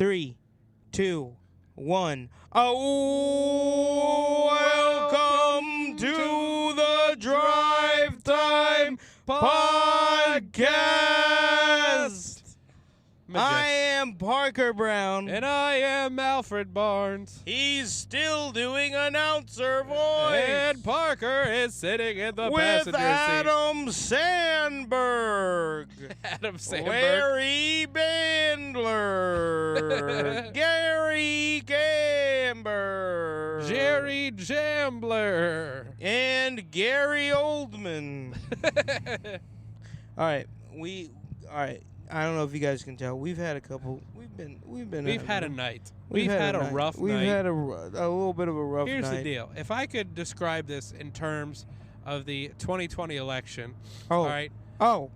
3, 2, 1. Oh, welcome to the Drive Time Podcast. I am Parker Brown. And I am Alfred Barnes. He's still doing announcer voice. And Parker is sitting in the with passenger Adam Sandberg. seat. Adam Sandberg. Larry Bandler. Gary Gamber. Jerry Jambler. And Gary Oldman. All right. I don't know if you guys can tell. We've had a couple. We've had a night. We've had a rough night. We've had a little bit of a rough night. Here's the deal. If I could describe this in terms of the 2020 election. Oh. All right. Oh.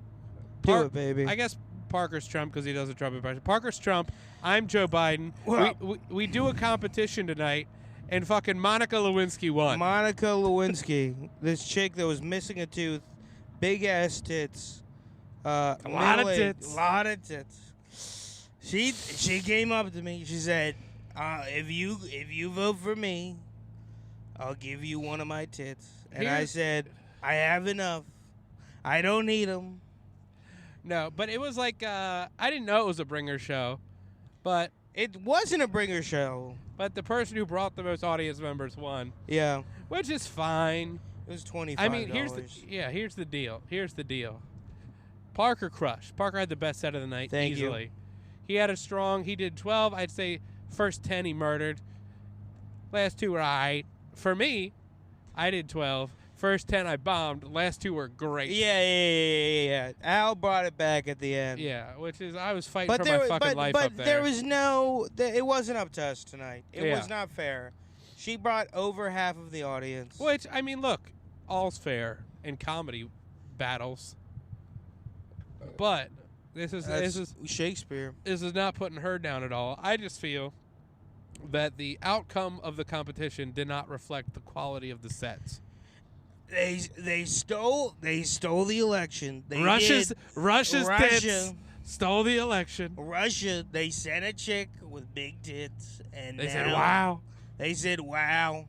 Do it, baby. I guess Parker's Trump because he does a Trump impression. Parker's Trump. I'm Joe Biden. Well, we do a competition tonight, and fucking Monica Lewinsky won. Monica Lewinsky, this chick that was missing a tooth, big ass tits, a lot of tits. She came up to me. She said, "If you vote for me, I'll give you one of my tits." And I said, "I have enough. I don't need them." No, but it was like I didn't know it was a bringer show, but It wasn't a bringer show. the person who brought the most audience members won, Yeah, which is fine. it was $25. I mean, here's the deal. Parker crushed. Parker had the best set of the night Thank you. easily. He did 12. I'd say first 10 he murdered. Last two were all right. For me, I did 12. First 10 I bombed. Last two were great. Yeah. Al brought it back at the end. Yeah, which is I was fighting for my fucking life up there. There was it wasn't up to us tonight. It was not fair. She brought over half of the audience. Which, I mean, look, all's fair in comedy battles. But this is Shakespeare. This is not putting her down at all. I just feel that the outcome of the competition did not reflect the quality of the sets. They stole the election. Russia's Russia. tits stole the election. Russia, they sent a chick with big tits, and They now said, "Wow." They said, "Wow."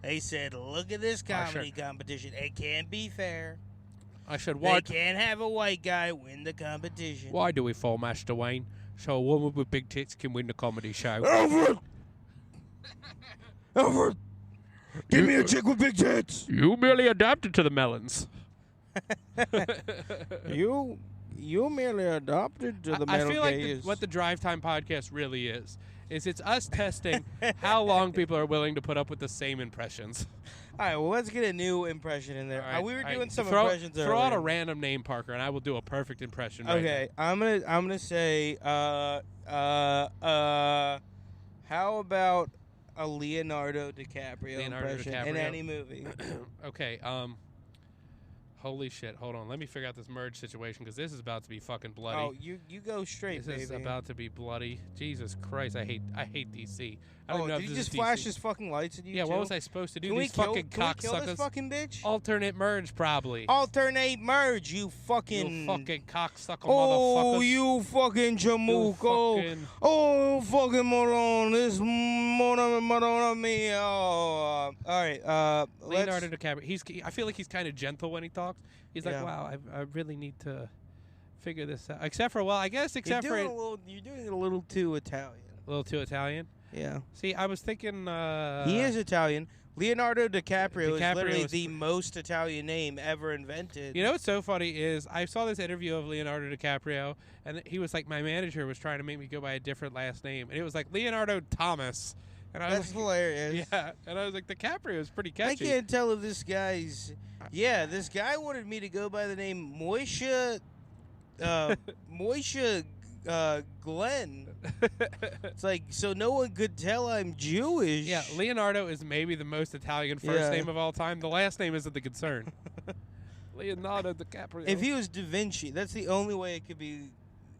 They said, "Look at this comedy competition. It can't be fair. I said, They "What? can't have a white guy win the competition." Why do we fall, Master Wayne? So a woman with big tits can win the comedy show." Alfred, give me a chick with big tits. You merely adapted to the melons. You merely adopted to the I metal feel like gaze. what the Drive Time Podcast really is it's us testing how long people are willing to put up with the same impressions. All right, well, let's get a new impression in there. All right, we were all right. doing some throw impressions earlier. out a random name, Parker, and I will do a perfect impression. Right Okay, I'm gonna say how about a Leonardo DiCaprio impression in any movie? now. Okay. Holy shit! Hold on. Let me figure out this merge situation because this is about to be fucking bloody. Oh, you go straight, This is baby. about to be bloody. Jesus Christ! I hate DC. I don't know did if he this just is flash DC. his fucking lights at you? Yeah, too? what was I supposed to do? Can we These kill, fucking can we kill this cocksuckers. fucking bitch? Alternate merge, probably. Alternate merge, you fucking. You fucking cocksucker Oh, motherfuckers. you fucking Jamuco. fucking- Oh, fucking moron. This moron me. Oh, all right. Leonardo DiCaprio. I feel like he's kind of gentle when he talks. He's like, Yeah. wow, I really need to figure this out. Except for, except for You're doing it a little too Italian. a little too Italian. Yeah. See, I was thinking. He is Italian. Leonardo DiCaprio is literally is the most Italian name ever invented. You know what's so funny is I saw this interview of Leonardo DiCaprio, and he was like, my manager was trying to make me go by a different last name, and it was like Leonardo Thomas. And I was That's like, hilarious. yeah, and I was like, DiCaprio is pretty I catchy. can't tell if this guy's. Yeah, this guy wanted me to go by the name Moisha Glenn. It's like, so no one could tell I'm Jewish. Yeah, Leonardo is maybe the most Italian first name of all time. The last name isn't the concern. Leonardo DiCaprio. If he was Da Vinci, that's the only way it could be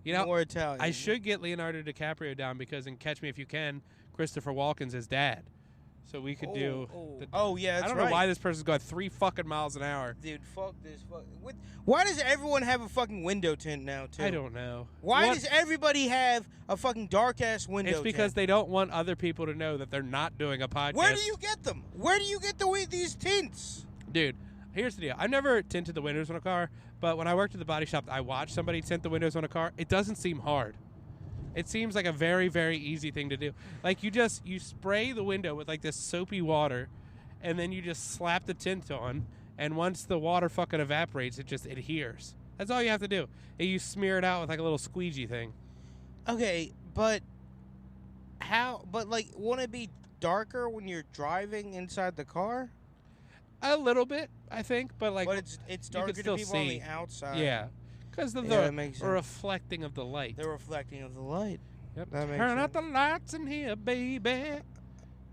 more Italian. I should get Leonardo DiCaprio down because in Catch Me If You Can, Christopher Walken's his dad. so we could do. Yeah, that's I don't right. know why this person's going 3 fucking miles an hour. Dude, fuck this. Why does everyone have a fucking window tint now, too? I don't know. Why does everybody have a fucking dark-ass window It's because tint? they don't want other people to know that they're not doing a podcast. Where do you get them? Where do you get these tints? Dude, here's the deal. I've never tinted the windows on a car, but when I worked at the body shop, I watched somebody tint the windows on a car. It doesn't seem hard. It seems like a very, very easy thing to do. Like, you spray the window with, like, this soapy water, and then you just slap the tint on, and once the water fucking evaporates, it just adheres. That's all you have to do. And you smear it out with, like, a little squeegee thing. Okay, but how? But, like, won't it be darker when you're driving inside the car? A little bit, I think, but, like... But it's darker to still people on see. the outside. Yeah. Because of that makes the sense. reflecting of the light. The reflecting of the light. Yep. That makes Turn out sense. the lights in here, baby. Turn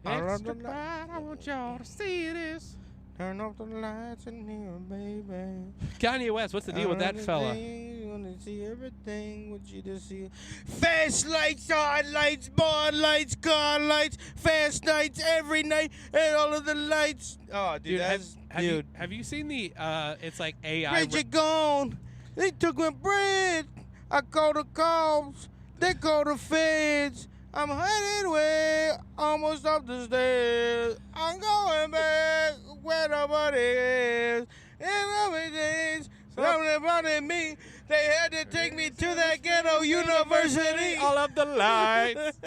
off Extra the bright, I want y'all to see this. Turn off the lights in here, baby. Kanye West, what's the deal with that fella? You wanna see everything, want you to see. Fast lights, hard lights, bar lights, car lights, fast nights every night, and all of the lights. Oh, dude, Have you seen the, it's like AI. Bridget gone. They took my bread. I called the cops. They called the feds. I'm headed way almost up the stairs. I'm going back where nobody is. And everything's something about me. They had to take me to that ghetto university. All of the lights.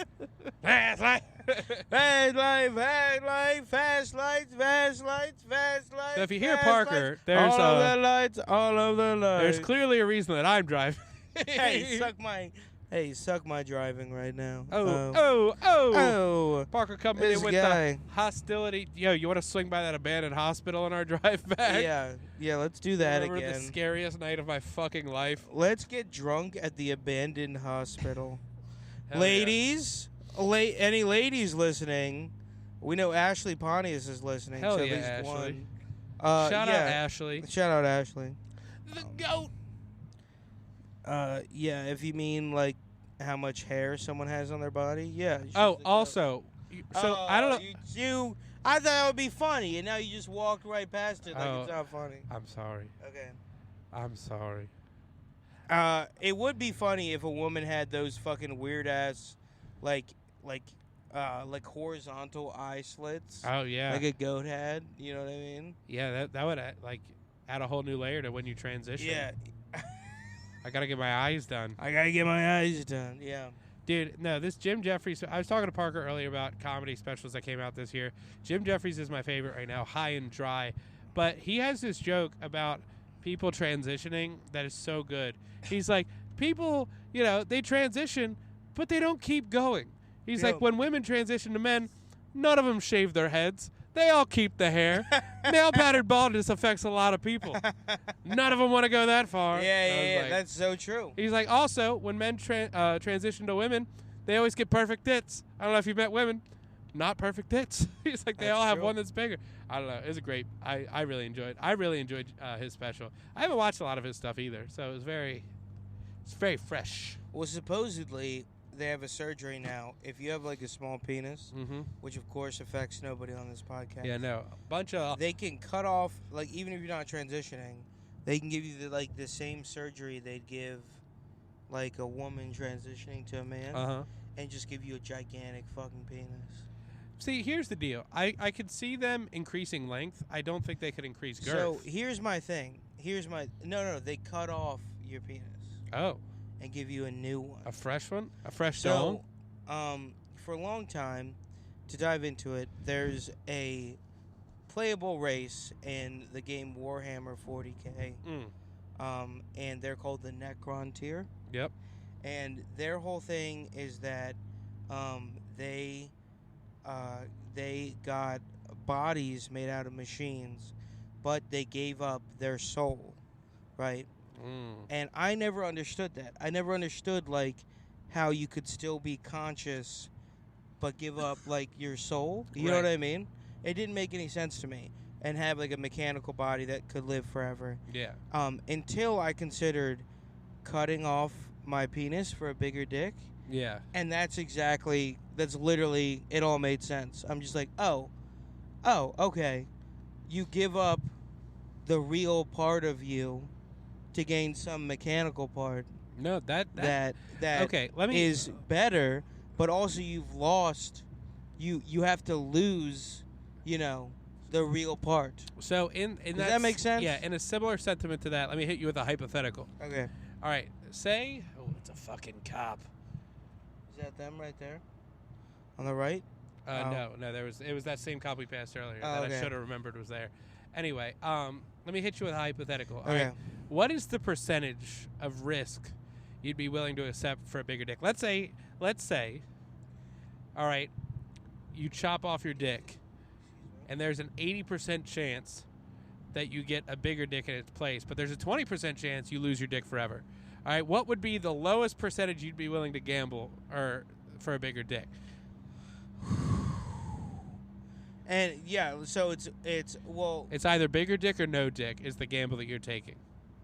Fast light. Fast light, fast light, fast lights, fast lights, fast lights. So if you hear fast Parker, lights, there's all of the lights, all of the lights. there's clearly a reason that I'm driving. Hey, suck my driving right now. Oh. Parker coming This in with guy. the hostility. Yo, you want to swing by that abandoned hospital on our drive back? Yeah, let's do that Remember again. the scariest night of my fucking life? Let's get drunk at the abandoned hospital. Hell Ladies, any ladies listening? We know Ashley Pontius is listening. Hell so yeah, at least Ashley. one. Shout out Ashley. Shout out Ashley. The goat. Yeah, if you mean like how much hair someone has on their body, yeah. she's Oh, the goat. also, so I don't know. You, I thought that would be funny, and now you just walked right past it like Oh. it's not funny. I'm sorry. Okay. I'm sorry. It would be funny if a woman had those fucking weird ass, like horizontal eye slits, Oh yeah. like a goat had. You know what I mean? Yeah, that would add a whole new layer to when you transition. Yeah. I gotta get my eyes done. I gotta get my eyes done. Yeah. Dude, no, this Jim Jeffries. I was talking to Parker earlier about comedy specials that came out this year. Jim Jeffries is my favorite right now, High and Dry. But he has this joke about people transitioning that is so good. He's like, people, they transition, but they don't keep going. He's like, when women transition to men, none of them shave their heads. They all keep the hair. Male pattern baldness affects a lot of people. None of them want to go that far. Yeah, that's so true. He's like, also, when men transition to women, they always get perfect tits. I don't know if you've met women, not perfect tits. He's like, they That's all have true. one that's bigger. I don't know. It was a great. I really enjoyed. I really enjoyed his special. I haven't watched a lot of his stuff either, so it's very fresh. Well, supposedly they have a surgery now. If you have like a small penis, Mm-hmm. which of course affects nobody on this podcast. Yeah, no, a bunch of. They can cut off, like, even if you're not transitioning, they can give you the same surgery they'd give like a woman transitioning to a man, and just give you a gigantic fucking penis. See, here's the deal. I could see them increasing length. I don't think they could increase girth. So here's my thing. No, they cut off your penis Oh, and give you a new one. a fresh one, a fresh So, dome. for a long time, to dive into it, there's a playable race in the game Warhammer 40K, and they're called the Necron tier. Yep. And their whole thing is that they got bodies made out of machines, but they gave up their soul, right? And I never understood that. I never understood like how you could still be conscious but give up like your soul. You know what I mean? It didn't make any sense to me. And have like a mechanical body that could live forever. Yeah. Until I considered cutting off my penis for a bigger dick. Yeah. And that's literally, it all made sense. I'm just like, oh, Oh, okay. You give up the real part of you to gain some mechanical part No, that okay. Let me. is better, but also you've lost. You have to lose, the real part. So in Does that make sense? Yeah, in a similar sentiment to that, let me hit you with a hypothetical. Okay. All right, say, oh, it's a fucking cop. Is that them right there? On the right? Oh. No, it was that same cop we passed earlier Oh, that okay. I should have remembered was there. Anyway, let me hit you with a hypothetical. All Okay. right, what is the percentage of risk you'd be willing to accept for a bigger dick? Let's say, all right, you chop off your dick, and there's an 80% chance that you get a bigger dick in its place, but there's a 20% chance you lose your dick forever. All right, what would be the lowest percentage you'd be willing to gamble or for a bigger dick? And yeah, so it's It's either bigger dick or no dick is the gamble that you're taking.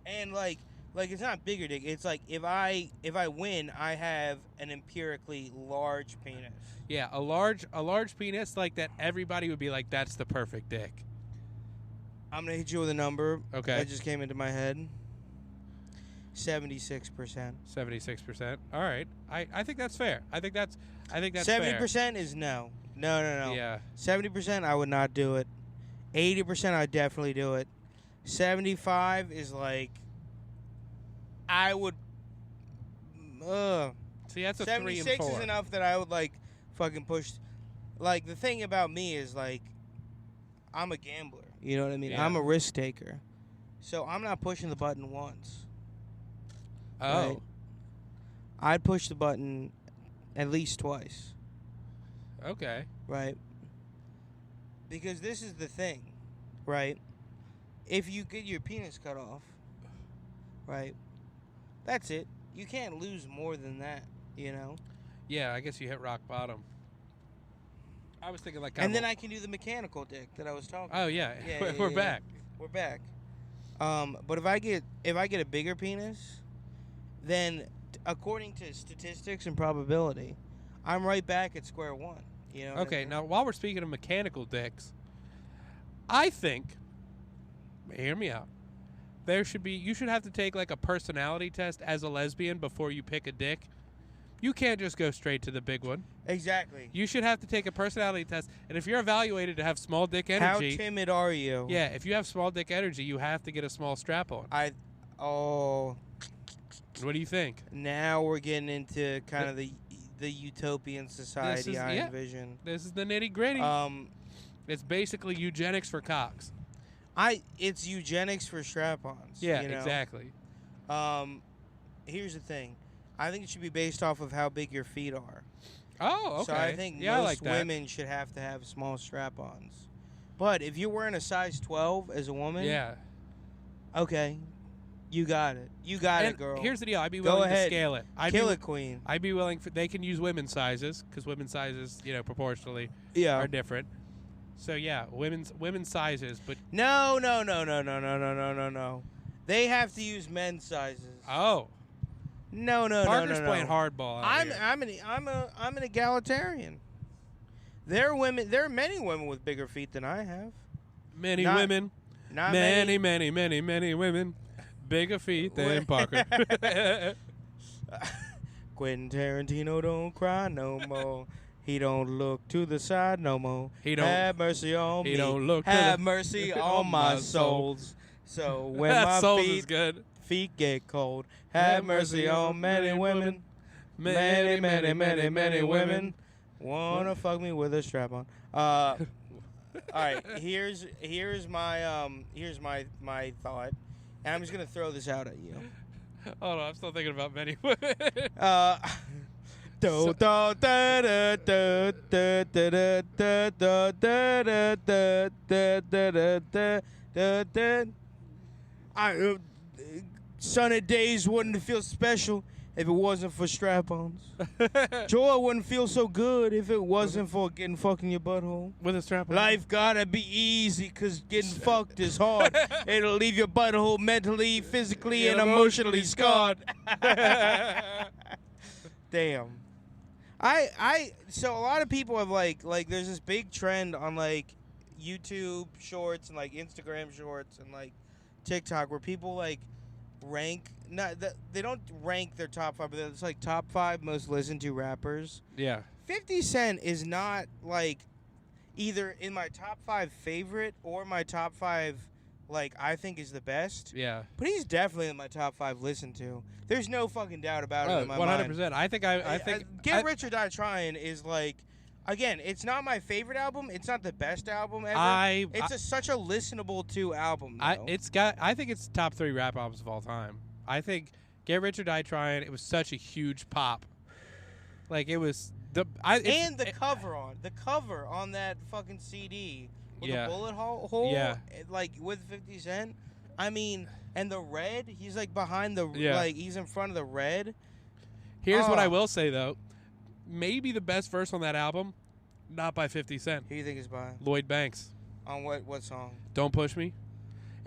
and like it's not bigger dick. It's like if I win, I have an empirically large penis. Yeah, a large penis like that. Everybody would be like, "That's the perfect dick." I'm gonna hit you with a number. Okay. That just came into my head. 76%. 76%. All right, I think that's fair. I think that's 70% is no. No. fair. Yeah. 70% I would not do it. 80% I'd definitely do it. 75 is like I would. See, that's a 3 and 76 4. is enough that I would like fucking push. Like the thing about me is like I'm a gambler. You know what I mean? Yeah. I'm a risk taker. So I'm not pushing the button once. Oh. Right? I'd push the button at least twice. Okay. Right? Because this is the thing, right? If you get your penis cut off, right? That's it. You can't lose more than that, you know? Yeah, I guess you hit rock bottom. I was thinking like. And then I can do the mechanical dick that I was talking Oh yeah, Yeah, we're yeah. back. We're back. But if I get a bigger penis, then according to statistics and probability, I'm right back at square one. You know? what I Okay, mean? now while we're speaking of mechanical dicks, I think, hear me out. You should have to take like a personality test as a lesbian before you pick a dick. You can't just go straight to the big one. Exactly. You should have to take a personality test, and if you're evaluated to have small dick energy, How timid are you? yeah, if you have small dick energy, you have to get a small strap on. Oh, What do you think? now we're getting into kind of the utopian society I yeah. envision. This is the nitty gritty. It's basically eugenics for cocks. It's eugenics for strap-ons. Yeah, you know? exactly. Here's the thing. I think it should be based off of how big your feet are. Oh, okay. So I think yeah, I most like that. women should have to have small strap-ons. But if you're wearing a size 12 as a woman, Yeah. okay, you got it. You got And it, girl. here's the deal. I'd be Go willing to ahead. scale it. Kill it, queen. I'd be willing for. They can use women's sizes because women's sizes, proportionally Yeah. are different. So yeah, women's sizes, but No. They have to use men's sizes. oh, No. Parker's playing hardball. out here. I'm an egalitarian. There are many women with bigger feet than I have. many not- women, Not many women, bigger feet than Parker. Quentin Tarantino don't cry no more. He don't look to the side no more. He don't- have mercy on he me. don't look to have the- mercy on on my my soul. souls. So when That my Souls is feet good. get cold, have mercy on many women. Many women wanna fuck me with a strap on. All right, here's my thought, and I'm just gonna throw this out at you. Hold on, I'm still thinking about many women. Do da da da da da da da da da da da da da da da da. Sunny days wouldn't feel special if it wasn't for strap-ons. Joy wouldn't feel so good if it wasn't for getting fucked in your butthole. With a strap on. Life gotta be easy, cause getting fucked is hard. It'll leave your butthole mentally, physically, and emotionally scarred. Damn. So a lot of people have like there's this big trend on like, YouTube shorts and like Instagram shorts and like TikTok where people like rank they don't rank their top 5, but it's like top 5 most listened to rappers. Yeah. 50 Cent is not like either in my top 5 favorite or my top 5 like I think is the best. Yeah. But he's definitely in my top 5 listened to. There's no fucking doubt about it in my 100%. mind. I think Get Rich or Die Trying is like, again, it's not my favorite album. It's not the best album ever. It's such a listenable to album. Though. I think it's top 3 rap albums of all time. I think Get Rich or Die Trying. It was such a huge pop. Like it was the cover on that fucking CD with the bullet hole. Yeah. Like with 50 Cent. I mean, and the red. He's like behind the he's in front of the red. Here's what I will say though. Maybe the best verse on that album, not by 50 Cent. Who do you think is by? Lloyd Banks. On what song? Don't Push Me.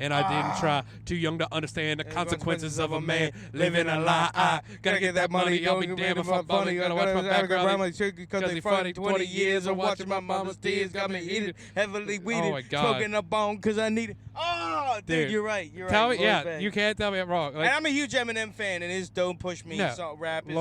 And I didn't try. Too young to understand the consequences of a man living a lie. I gotta get that money. I'll be damned if I'm funny. Gotta watch my background. Because they funny. 20 years of watching my mama's tears got me eating heavily weeded. Oh my God. Smoking a bone because I need it. Oh, dude, you're right. You're tell right. Me, yeah, Banks. You can't tell me I'm wrong. Like, and I'm a huge Eminem fan, and his "Don't Push Me" rap is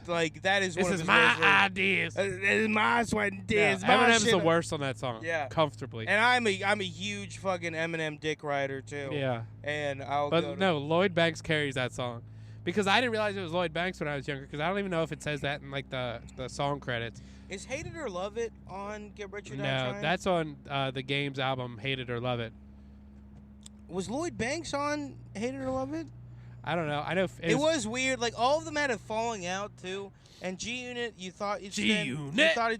like that is. This is my ideas. This is my sweat and tears. Eminem's the worst on that song. Yeah, comfortably. And I'm a huge fucking Eminem dick rider too. Yeah. And Lloyd Banks carries that song, because I didn't realize it was Lloyd Banks when I was younger. Because I don't even know if it says that in like the song credits. Is Hate It or Love It on Get Rich or Die No, Trying? that's on the Games album, Hate It or Love It. Was Lloyd Banks on Hate It or Love It? I don't know. I know it was weird. Like all of them had a falling out too. And G Unit, you thought it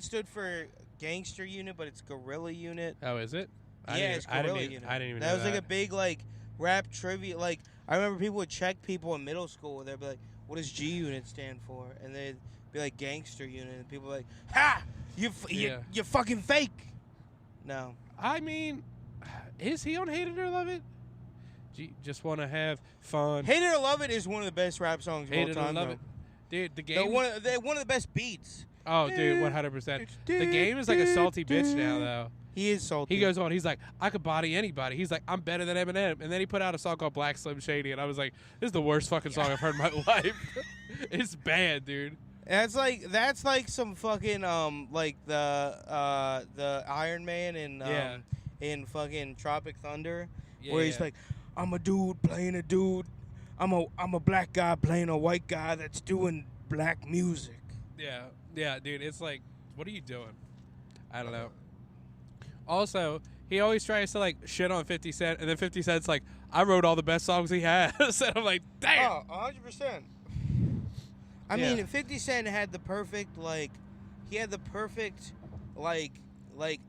stood for Gangster Unit, but it's Gorilla Unit. Oh, is it? It's Gorilla Unit. I didn't even know that. That was like a big like rap trivia. Like I remember people would check people in middle school. They'd be like, "What does G Unit stand for?" And they'd be like Gangster Unit, and people were like, "Ha! You're fucking fake." No. I mean, is he on Hate It or Love It? Just want to have fun. Hate It or Love It is one of the best rap songs of all time. Hate It or Love It. Dude, the game. They're one of the best beats. Oh, dude, 100%. The Game is like a salty bitch now, though. He is salty. He goes on. He's like, I could body anybody. He's like, I'm better than Eminem. And then he put out a song called Black Slim Shady, and I was like, this is the worst fucking song I've heard in my life. It's bad, dude. That's like some fucking like the Iron Man in fucking Tropic Thunder, where he's like, I'm a dude playing a dude. I'm a black guy playing a white guy that's doing black music. Yeah, dude. It's like, what are you doing? I don't know. Also, he always tries to like shit on 50 Cent, and then 50 Cent's like, I wrote all the best songs he has. And I'm like, damn. Oh, 100%. I mean, 50 Cent had the perfect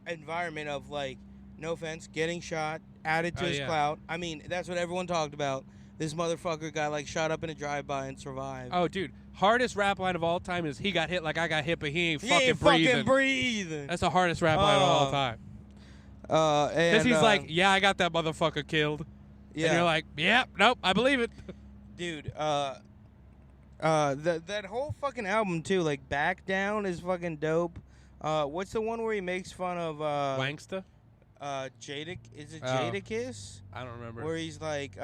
environment of like, no offense, getting shot, added to his clout. I mean, that's what everyone talked about. This motherfucker got like shot up in a drive-by and survived. Oh, dude, hardest rap line of all time is he got hit like I got hit, but he ain't fucking breathing. That's the hardest rap line of all time. Because he's like, yeah, I got that motherfucker killed. Yeah. And you're like, yeah, nope, I believe it. Dude, that whole fucking album too, like Back Down is fucking dope. What's the one where he makes fun of Wangsta? Jada, is it Jadakiss? I don't remember. Where he's like,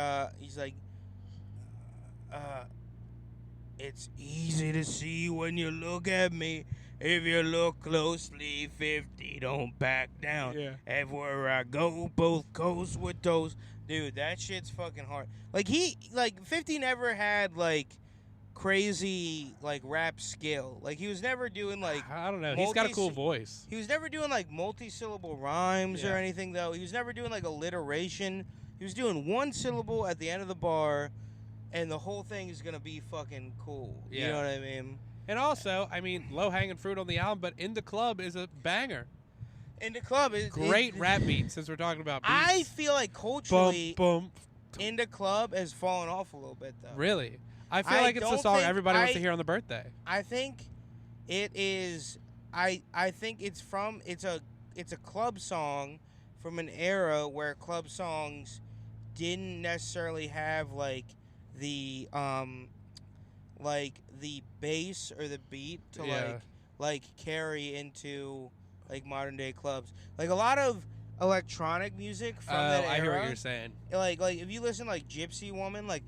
it's easy to see when you look at me. If you look closely, 50 don't back down. Yeah. Everywhere I go, both coasts with toes. Dude, that shit's fucking hard. Like 50 never had like crazy like rap skill. Like he was never doing like I don't know. He's got a cool voice. He was never doing like multi-syllable rhymes or anything though. He was never doing like alliteration. He was doing one syllable at the end of the bar, and the whole thing is gonna be fucking cool. Yeah. You know what I mean? And also, I mean, Low Hanging Fruit on the album, but In the Club is a banger. In the Club is great rap beat. Since we're talking about beats. I feel like culturally, In the Club has fallen off a little bit though. Really? I feel like it's a song everybody wants to hear on the birthday. I think it is. I think it's a club song from an era where club songs didn't necessarily have like the bass or the beat to like carry into like modern day clubs. Like a lot of electronic music from that era. I hear what you're saying. Like if you listen like Gypsy Woman, like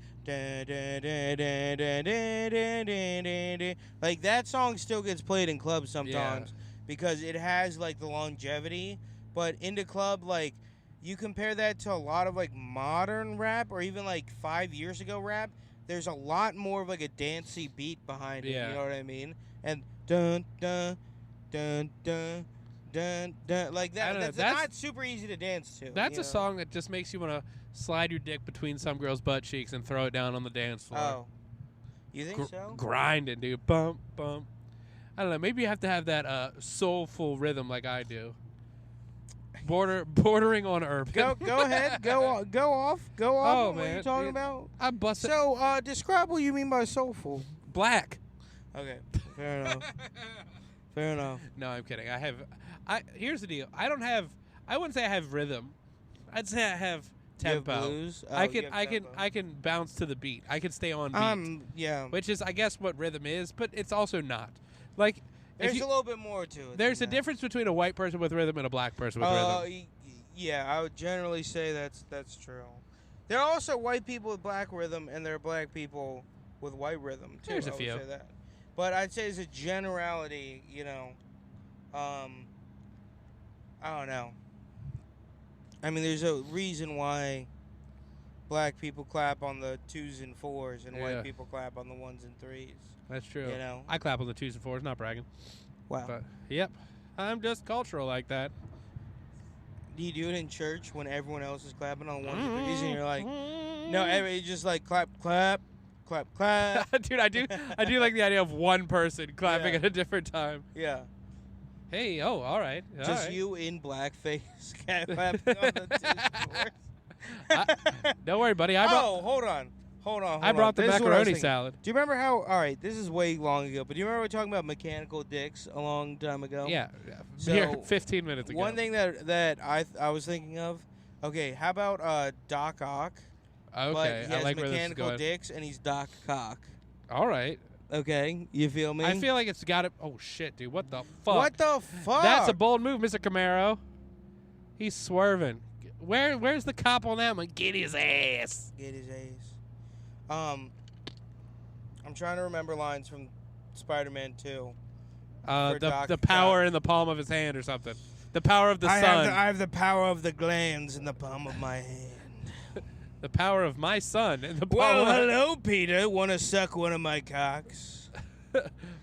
like that song still gets played in clubs sometimes because it has like the longevity. But into club, like you compare that to a lot of like modern rap or even like 5 years ago rap, there's a lot more of like a dancey beat behind it. You know what I mean? And dun dun dun dun. Dun, dun, like that. That's not super easy to dance to. That's a song that just makes you want to slide your dick between some girl's butt cheeks and throw it down on the dance floor. Oh, you think so? Grinding, dude. Bump, bump. I don't know. Maybe you have to have that soulful rhythm like I do. Bordering on urban. Go ahead. Go off. Oh, what man. What are you talking about? I'm busting. So, describe what you mean by soulful. Black. Okay. Fair enough. Fair enough. No, I'm kidding. Here's the deal. I wouldn't say I have rhythm. I'd say I have tempo. You have blues? Oh, I can bounce to the beat. I can stay on beat. Yeah. Which is, I guess, what rhythm is, but it's also not. Like, there's a little bit more to it. There's a difference between a white person with rhythm and a black person with rhythm. Yeah, I would generally say that's true. There are also white people with black rhythm, and there are black people with white rhythm too. There's a few. I would say that. But I'd say as a generality, I don't know. I mean, there's a reason why black people clap on the 2s and 4s and white people clap on the 1s and 3s. That's true. I clap on the 2s and 4s, not bragging. Wow. But, yep. I'm just cultural like that. Do you do it in church when everyone else is clapping on the 1s and 3s and you're like, no, everybody just like clap, clap, clap, clap? Dude, I do like the idea of one person clapping at a different time. Yeah. Hey, all right. Just you in blackface clapping on the 2s and 4s. Don't worry, buddy. Hold on. I brought the macaroni salad. Do you remember how? All right, this is way long ago, but do you remember we were talking about mechanical dicks a long time ago? Yeah. So here, 15 minutes ago. One thing that I was thinking of. Okay, how about Doc Ock? Okay, but he has I like where this is mechanical going. dicks, and he's Doc Cock. All right. Okay, you feel me? I feel like it's got to. Oh shit, dude! What the fuck? What the fuck? That's a bold move, Mr. Camaro. He's swerving. Where's the cop on that one? Get his ass. Get his ass. I'm trying to remember lines from Spider-Man 2. The power in the palm of his hand or something. The power of the sun. I have the power of the glands in the palm of my hand. The power of my son in the palm of my hand. Hello, Peter. Want to suck one of my cocks?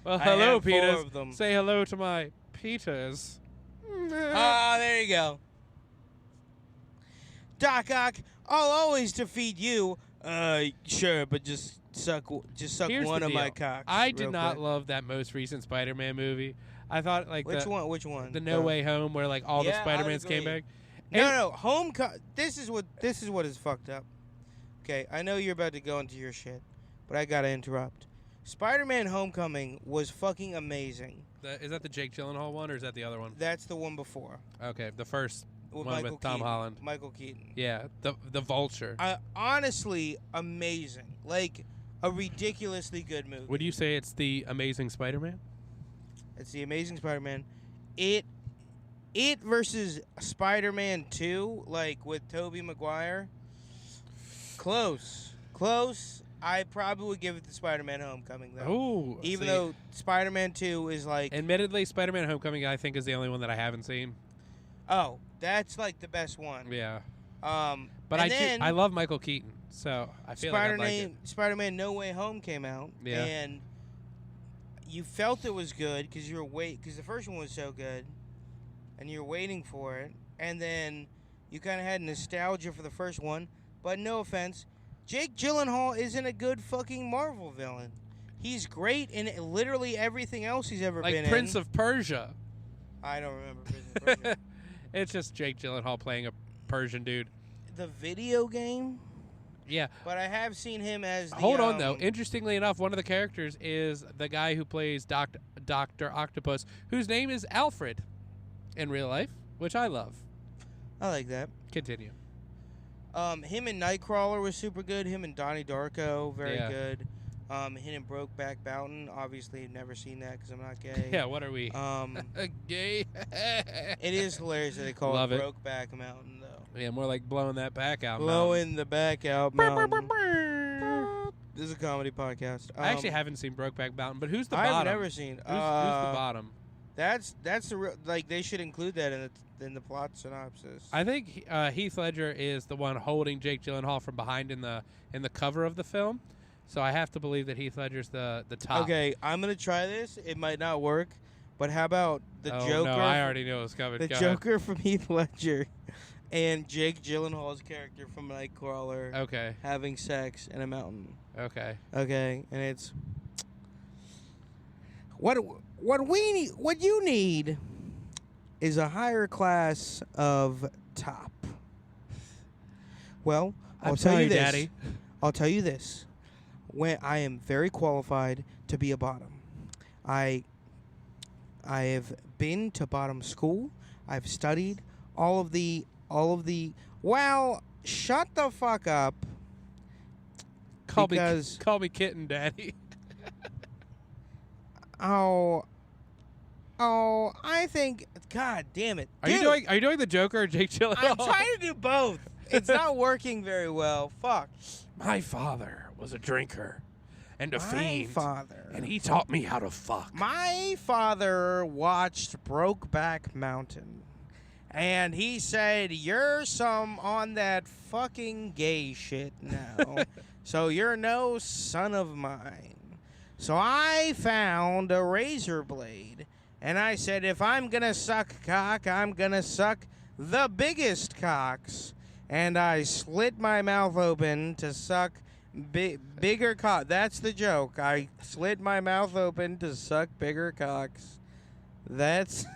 Well, hello, Peter. 4 of them. Say hello to my Peters. There you go. Doc Ock, I'll always defeat you. Sure, but just suck Here's one the of deal. my cocks. I did not love that most recent Spider-Man movie. I thought like which one? The No Way Home, where like all the Spider-Mans came back. No, This is what is fucked up. Okay, I know you're about to go into your shit, but I gotta interrupt. Spider-Man: Homecoming was fucking amazing. Is that the Jake Gyllenhaal one, or is that the other one? That's the one before. Okay, the first one Michael with Tom Holland. Michael Keaton. Yeah, the Vulture. Honestly, amazing. Like a ridiculously good movie. Would you say it's the Amazing Spider-Man? It's the Amazing Spider-Man. It versus Spider-Man 2, like with Tobey Maguire. Close. I probably would give it to Spider-Man: Homecoming though. Oh, even though Spider-Man 2 is like. Admittedly, Spider-Man: Homecoming I think is the only one that I haven't seen. Oh, that's like the best one. Yeah. But I love Michael Keaton, so I feel like I like it. Spider-Man: No Way Home came out. Yeah. And you felt it was good because because the first one was so good, and you were waiting for it, and then you kind of had nostalgia for the first one. But no offense, Jake Gyllenhaal isn't a good fucking Marvel villain. He's great in literally everything else he's ever been in. Like Prince of Persia. I don't remember Prince of Persia. It's just Jake Gyllenhaal playing a Persian dude. The video game? Yeah. But I have seen him as the, Hold on, though. Interestingly enough, one of the characters is the guy who plays Dr. Octopus, whose name is Alfred in real life, which I love. I like that. Continue. Him and Nightcrawler was super good. Him and Donnie Darko, very good. Hidden Brokeback Mountain. Obviously, never seen that because I'm not gay. Yeah, what are we? Gay. It is hilarious that they call Love it it. Brokeback Mountain, though. Yeah, more like blowing that back out. Blowing the back out mountain. This is a comedy podcast. I actually haven't seen Brokeback Mountain, but who's the I've bottom? never seen. Who's the bottom? That's the real, like they should include that in the plot synopsis. I think Heath Ledger is the one holding Jake Gyllenhaal from behind in the cover of the film. So I have to believe that Heath Ledger's the top. Okay, I'm gonna try this. It might not work, but how about the Joker? No, I already knew it was coming. The Joker from Heath Ledger and Jake Gyllenhaal's character from Nightcrawler Okay. having sex in a mountain. Okay. Okay, and it's what you need is a higher class of top. Well, I'll tell you this. Daddy. I'll tell you this. When I am very qualified to be a bottom. I have been to bottom school. I've studied all of the well, shut the fuck up. Call me kitten, Daddy. Oh, I think. God damn it! Are you doing the Joker or Jake Gyllenhaal? I'm trying to do both. It's not working very well. Fuck. My father was a drinker and a My fiend, father. and he taught me how to fuck. My father watched Brokeback Mountain, and he said, "You're some on that fucking gay shit now, so you're no son of mine." So I found a razor blade, and I said, if I'm gonna suck cock, I'm gonna suck the biggest cocks. And I slit my mouth open to suck bigger cock. That's the joke. I slit my mouth open to suck bigger cocks. That's...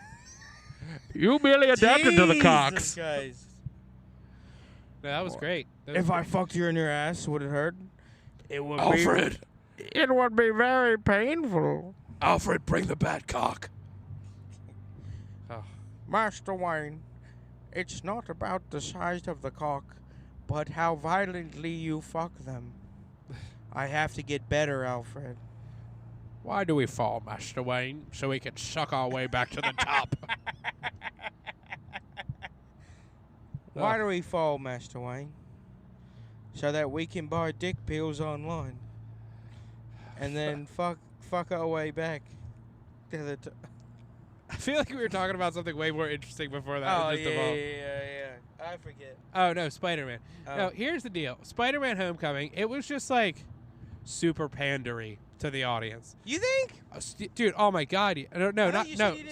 You merely adapted to the Jesus cocks. Christ. No, that was great. If I fucked you in your ass, would it hurt? It would Alfred. It would be very painful. Alfred, bring the bat cock. Oh. Master Wayne, it's not about the size of the cock, but how violently you fuck them. I have to get better, Alfred. Why do we fall, Master Wayne? So we can suck our way back to the top. Why do we fall, Master Wayne? So that we can buy dick pills online. And then fuck our way back to the top. I feel like we were talking about something way more interesting before that. Oh, It just evolved. yeah. I forget. Oh, no, Spider-Man. Oh. No, here's the deal. Spider-Man Homecoming, it was just like super pandery to the audience. You think? Dude, oh my God. No,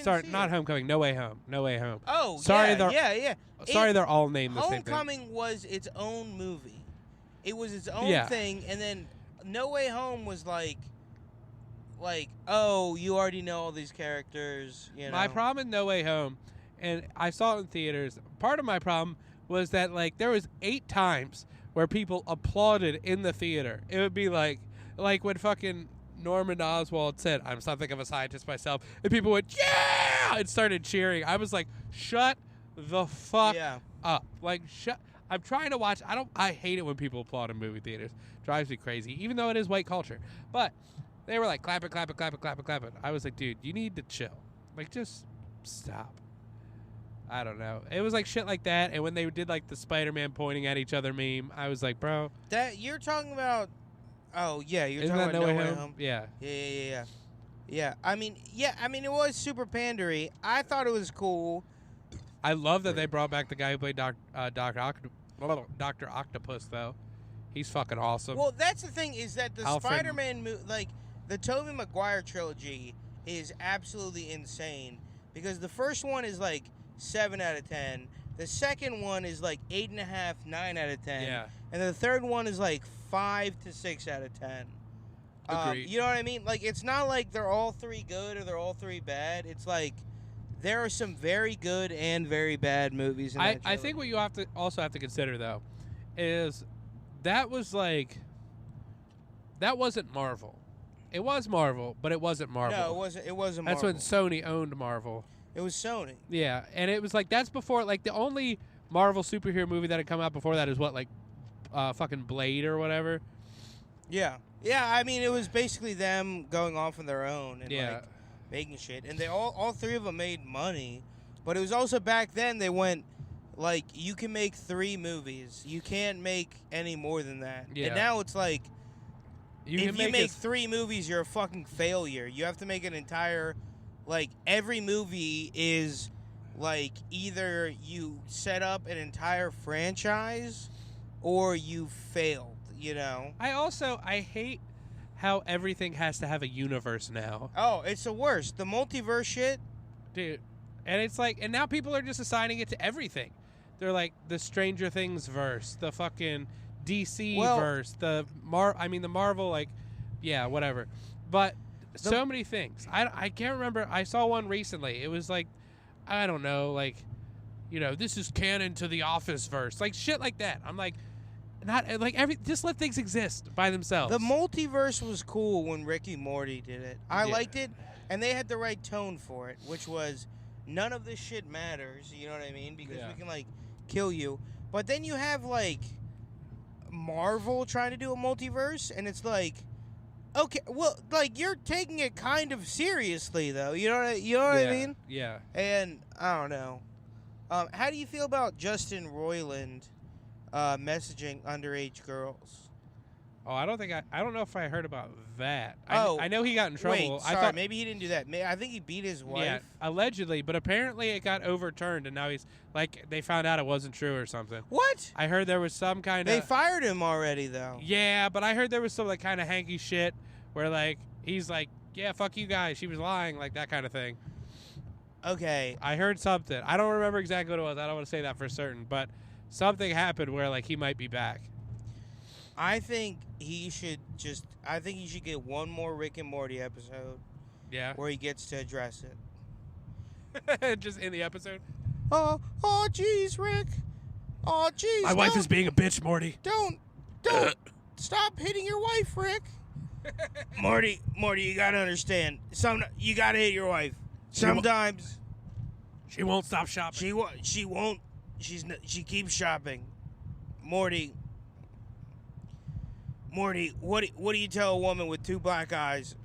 sorry, not Homecoming. No Way Home. No Way Home. Oh, Sorry, yeah. Sorry, they're all named the same thing. Homecoming was its own movie. It was its own Yeah. thing, and then No Way Home was like, oh, you already know all these characters, you know. My problem in No Way Home, and I saw it in theaters, part of my problem was that, like, there was 8 times where people applauded in the theater. It would be like when fucking Norman Oswald said, "I'm something of a scientist myself," and people went, "Yeah!" and started cheering. I was like, shut the fuck up. Like, I'm trying to watch. I hate it when people applaud in movie theaters. Drives me crazy, even though it is white culture. But they were like, clap it. I was like, dude, you need to chill. Like, just stop. I don't know. It was like shit like that. And when they did like the Spider-Man pointing at each other meme, I was like, bro. That you're talking about. Oh yeah, you're Isn't talking that about No Way Home? Yeah. Yeah. I mean, it was super pandery. I thought it was cool. I love that they brought back the guy who played Dr. Octopus, though. He's fucking awesome. Well, that's the thing is that the Alfred. Spider-Man movie, like the Tobey Maguire trilogy, is absolutely insane because the first one is like 7 out of 10. The second one is like 8.5, 9 out of 10. Yeah. And the third one is like 5 to 6 out of 10. Agreed. You know what I mean? Like, it's not like they're all 3 good or they're all 3 bad. It's like there are some very good and very bad movies in that I think what you also have to consider, though, is that wasn't Marvel. It was Marvel, but it wasn't Marvel. No, it wasn't That's Marvel. when Sony owned Marvel. It was Sony. Yeah, and it was like that's before, like, the only Marvel superhero movie that had come out before that is what, like, fucking Blade or whatever. Yeah. Yeah, I mean, it was basically them going off on their own and, Yeah. like, making shit. And they all three of them made money. But it was also back then they went, like, you can make 3 movies. You can't make any more than that. Yeah. And now it's like, You if can you make a- 3 movies, you're a fucking failure. You have to make an entire, like, every movie is, like, either you set up an entire franchise or you failed, you know? I hate how everything has to have a universe now, Oh, it's the worst. The multiverse shit. dude. And it's like, and now people are just assigning it to everything. They're like the Stranger Things verse, the fucking DC verse, the Marvel, like, yeah, whatever. But so many things. I can't remember. I saw one recently. It was like, I don't know, like, you know, this is canon to the Office verse, like shit like that. I'm like, not like just let things exist by themselves. The multiverse was cool when Rick and Morty did it. I Yeah. liked it, and they had the right tone for it, which was none of this shit matters. You know what I mean? Because Yeah. we can, like, kill you. But then you have, like, Marvel trying to do a multiverse, and it's like, okay, well, like, you're taking it kind of seriously, though. You know what I mean? Yeah. And I don't know. How do you feel about Justin Roiland messaging underage girls? Oh, I don't know if I heard about that. Oh, I know he got in trouble. Wait, sorry, I thought maybe he didn't do that. I think he beat his wife. yeah, allegedly, but apparently it got overturned, and now he's like they found out it wasn't true or something. What? I heard there was some kind They of fired him already, though. yeah, but I heard there was some like kind of hanky shit where like he's like, yeah, fuck you guys, she was lying, like that kind of thing. Okay. I heard something. I don't remember exactly what it was. I don't want to say that for certain, but something happened where like he might be back. I think he should get one more Rick and Morty episode Yeah, where he gets to address it. just in the episode. Oh, jeez, Rick. Oh, jeez. My wife is being a bitch, Morty. Don't stop hitting your wife, Rick. Morty, you gotta understand. You gotta hit your wife. Sometimes She won't stop shopping. she won't. She keeps shopping. Morty, what do you tell a woman with 2 black eyes?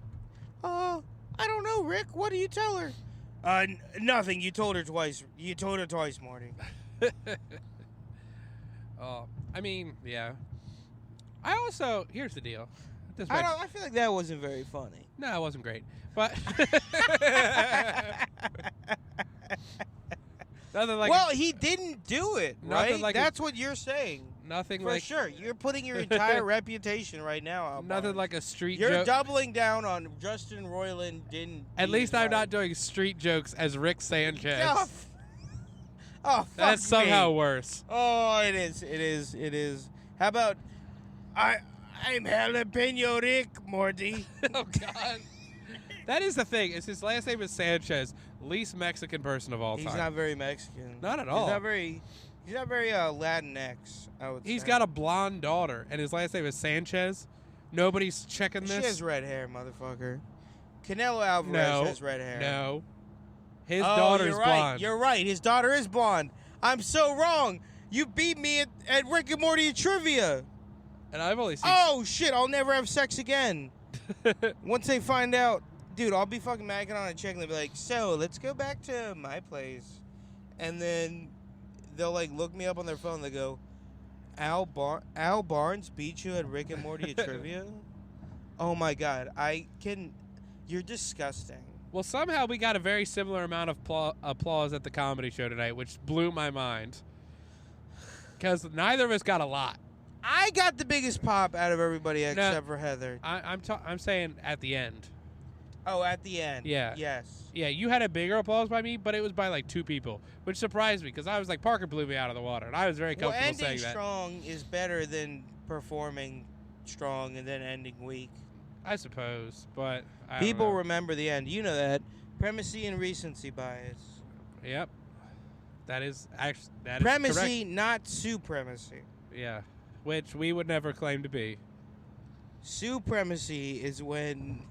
I don't know, Rick. What do you tell her? Nothing. You told her twice. Morty. Oh, I mean, yeah. I also here's the deal. I feel like that wasn't very funny. No, it wasn't great, but nothing like Well, he didn't do it, Nothing right? like That's what you're saying. nothing For like sure. You're putting your entire reputation right now out. nothing like a street You're joke. doubling down on Justin Roiland didn't. At beat least his I'm not wife. doing street jokes as Rick Sanchez. Oh, fuck That's somehow me. worse. Oh, it is. How about I'm jalapeno Rick, Morty. Oh God. That is the thing. Is his last name is Sanchez, least Mexican person of all time. He's not very Mexican. Not at all. He's not very Latinx, I would say. He's got a blonde daughter, and his last name is Sanchez. Nobody's checking She this. has red hair, motherfucker. Canelo Alvarez has red hair. No. His Oh, daughter's you're right. blonde. You're right. His daughter is blonde. I'm so wrong. You beat me at Rick and Morty trivia. And I've only seen. Oh, shit. I'll never have sex again. Once they find out, dude, I'll be fucking macking on a chick and they'll be like, so, let's go back to my place. And then they'll, like, look me up on their phone. They go, Al Barnes beat you at Rick and Morty trivia? Oh, my God. You're disgusting. Well, somehow we got a very similar amount of applause at the comedy show tonight, which blew my mind. Because neither of us got a lot. I got the biggest pop out of everybody except for Heather. I'm saying at the end. Oh, at the end. Yeah. Yes. Yeah, you had a bigger applause by me, but it was by like 2 people, which surprised me because I was like, Parker blew me out of the water, and I was very comfortable ending saying that. strong is better than performing strong and then ending weak. I suppose, but I People don't know. remember the end. You know that. Primacy and recency bias. Yep. That is actually Primacy, not supremacy. Yeah, which we would never claim to be. Supremacy is when.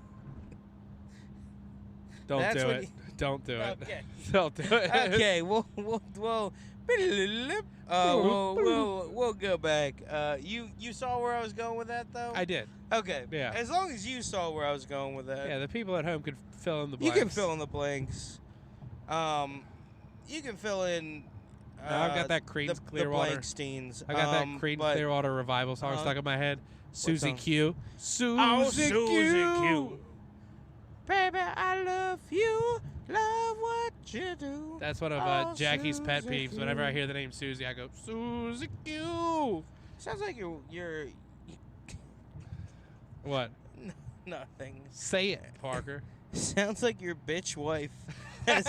Don't That's do when it. Don't do it. Okay. Don't do it. Okay, we'll We'll go back. You saw where I was going with that though? I did. Okay. Yeah. As long as you saw where I was going with that. Yeah, the people at home could fill in the You blanks. can fill in the blanks. You can fill in. Now I've got that Creed's the Clearwater. Blanksteins. I got that Creed's Clearwater Revival song stuck in my head. Susie song? Q. Susie Q. Q. Baby, I love you. Love what you do. That's one of Oh, Jackie's pet Susie peeves. Whenever I Q. hear the name Susie, I go, Susie Q. Sounds like you're What? nothing. Say it, Parker. Sounds like your bitch wife has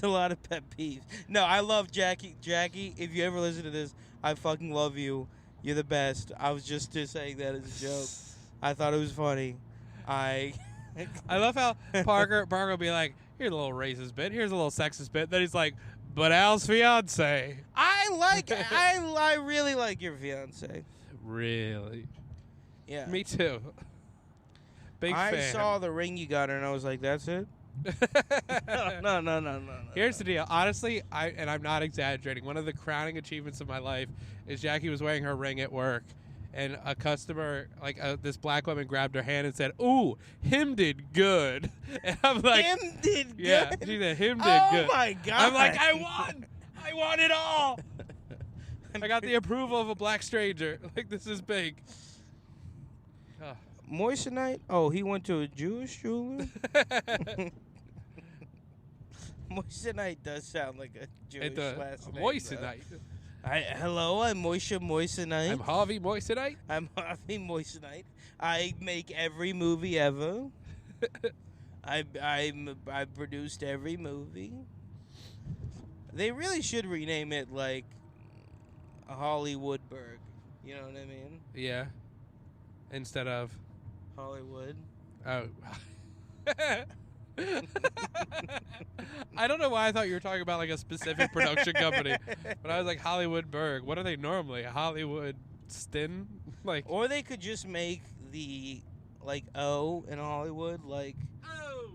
a lot of pet peeves. No, I love Jackie. Jackie, if you ever listen to this, I fucking love you. You're the best. I was just saying that as a joke. I thought it was funny. I love how Parker will be like, here's a little racist bit, here's a little sexist bit. Then he's like, but Al's fiance. I really like your fiance. Really? Yeah. Me too. Big fan. I saw the ring you got her and I was like, that's it? No. Here's the deal. Honestly, I'm not exaggerating. One of the crowning achievements of my life is Jackie was wearing her ring at work, and a customer, this black woman, grabbed her hand and said, "Ooh, him did good." And I'm like, him did good? Yeah, she said, him did good. Oh, my God. I'm like, I won. I won it all. I got the approval of a black stranger. Like, this is big. Oh. Moissanite? Oh, he went to a Jewish jeweler? Moissanite does sound like a Jewish last name. Moissanite. Hello, I'm Moissanite. I'm Harvey Moissanite. I'm Harvey Moissanite. I make every movie ever. I produced every movie. They really should rename it like Hollywoodburg. You know what I mean? Yeah. Instead of Hollywood. Oh. I don't know why I thought you were talking about like a specific production company, but I was like Hollywoodburg. What are they normally? Hollywood Stin? Like, or they could just make the O in Hollywood oh,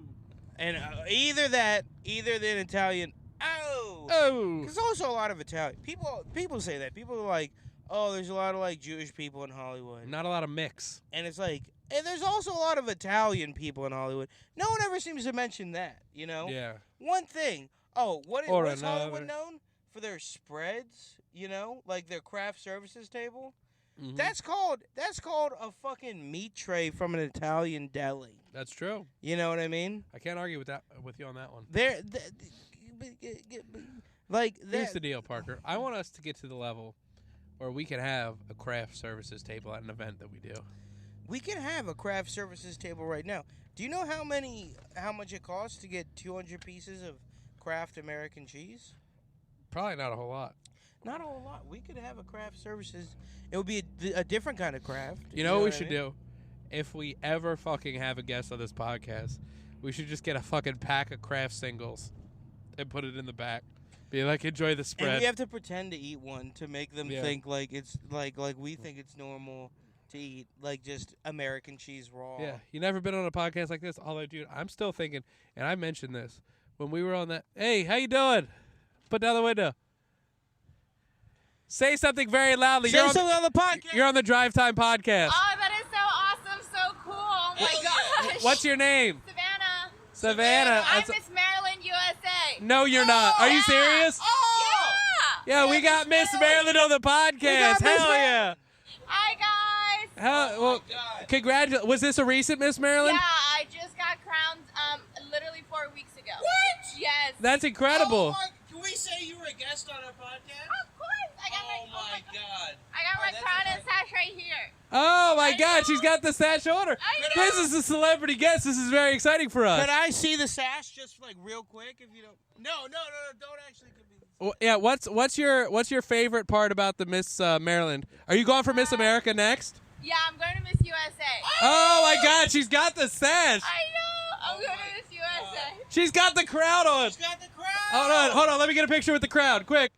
and either the Italian oh. There's also a lot of Italian people say that. People are like, oh, there's a lot of Jewish people in Hollywood. not a lot of mix. And it's like, and there's also a lot of Italian people in Hollywood. No one ever seems to mention that, you know? Yeah. One thing. Oh, what's another. Hollywood known? For their spreads, you know? Like their craft services table. Mm-hmm. That's called a fucking meat tray from an Italian deli. That's true. You know what I mean? I can't argue with you on that one. Here's the deal, Parker. I want us to get to the level where we can have a craft services table at an event that we do. We can have a craft services table right now. Do you know how much it costs to get 200 pieces of Kraft American cheese? Probably not a whole lot. Not a whole lot. We could have a craft services. It would be a different kind of craft. You know what we should do? If we ever fucking have a guest on this podcast, we should just get a fucking pack of Kraft singles and put it in the back. Be like, enjoy the spread. And we have to pretend to eat one to make them Yeah. think like it's like we think it's normal to eat just American cheese raw. Yeah, you never been on a podcast like this. Although, dude, I'm still thinking, and I mentioned this when we were on that. Hey, how you doing? Put down the window. Say something very loudly. Say something on the podcast. You're on the Drive Time podcast. Oh, that is so awesome, so cool. Oh my gosh. What's your name? Savannah. I'm That's- Miss Maryland, USA. No, you're not. Are you serious? Yeah. Yeah, we got Miss Maryland on the podcast. Hell yeah. Hi, guys. Well, congratulations. Was this a recent Miss Maryland? Yeah, I just got crowned literally 4 weeks ago. What? Yes. That's incredible. Can we say you were a guest on our podcast? Of course. I got my God. I got my that's crown and amazing. sash right here. Oh my I God, know. she's got the sash on her. I know. This is a celebrity guest. This is very exciting for us. Could I see the sash just real quick if you don't? No, don't actually give me. Well, yeah, what's your favorite part about the Miss Maryland? Are you going for Miss America next? Yeah, I'm going to Miss USA. Oh my God, she's got the sash. I know. I'm going to Miss USA. She's got the crowd on. She's got the crowd. Hold on. Let me get a picture with the crowd, quick.